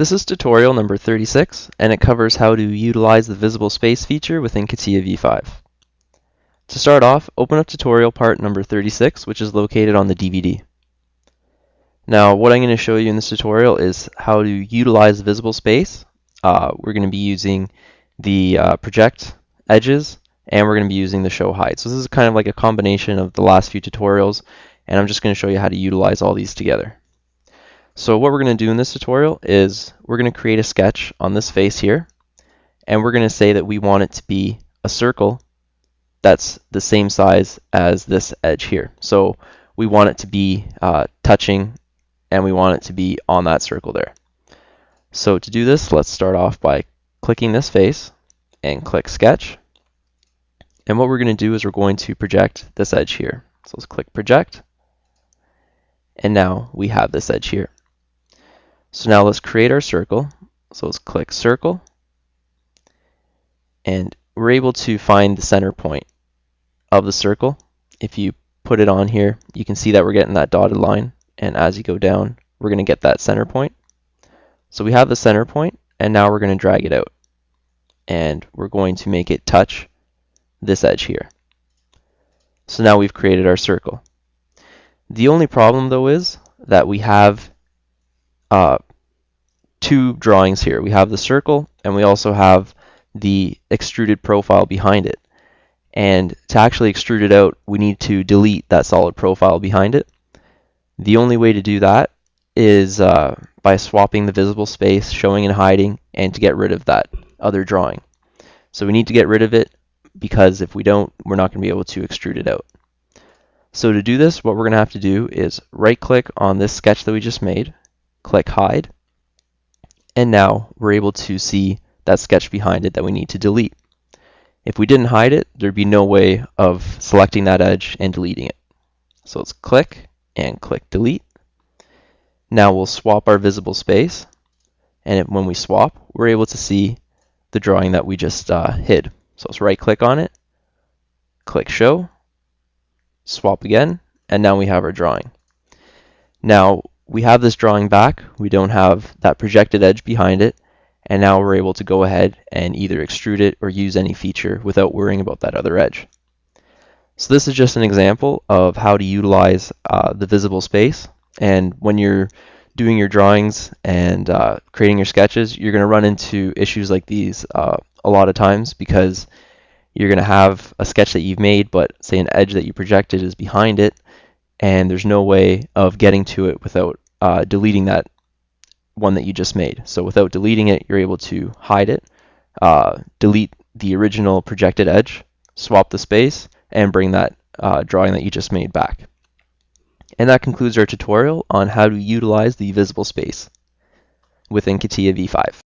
This is tutorial number 36, and it covers how to utilize the visible space feature within CATIA v5. To start off, open up tutorial part number 36, which is located on the DVD. Now, what I'm going to show you in this tutorial is how to utilize the visible space. We're going to be using the project edges, and we're going to be using the show height. So this is kind of like a combination of the last few tutorials, and I'm just going to show you how to utilize all these together. So what we're going to do in this tutorial is we're going to create a sketch on this face here, and we're going to say that we want it to be a circle that's the same size as this edge here. So we want it to be touching, and we want it to be on that circle there. So to do this, let's start off by clicking this face and click Sketch. And what we're going to do is we're going to project this edge here. So let's click Project, and now we have this edge here. So now let's create our circle. So let's click Circle, and we're able to find the center point of the circle. If you put it on here, you can see that we're getting that dotted line, and as you go down, we're going to get that center point. So we have the center point, and now we're going to drag it out, and we're going to make it touch this edge here. So now we've created our circle. The only problem though is that we have two drawings here. We have the circle, and we also have the extruded profile behind it. And to actually extrude it out, we need to delete that solid profile behind it. The only way to do that is by swapping the visible space, showing and hiding, and to get rid of that other drawing. So we need to get rid of it, because if we don't, we're not going to be able to extrude it out. So to do this, what we're going to have to do is right-click on this sketch that we just made, click Hide, and now we're able to see that sketch behind it that we need to delete. If we didn't hide it, there'd be no way of selecting that edge and deleting it. So let's click and click Delete. Now we'll swap our visible space, and when we swap, we're able to see the drawing that we just hid. So let's right-click on it, click Show, swap again, and now we have our drawing. Now we have this drawing back, we don't have that projected edge behind it, and now we're able to go ahead and either extrude it or use any feature without worrying about that other edge. So this is just an example of how to utilize the visible space, and when you're doing your drawings and creating your sketches, you're going to run into issues like these a lot of times, because you're going to have a sketch that you've made, but say an edge that you projected is behind it, and there's no way of getting to it without deleting that one that you just made. So without deleting it, you're able to hide it, delete the original projected edge, swap the space, and bring that drawing that you just made back. And that concludes our tutorial on how to utilize the visible space within CATIA v5.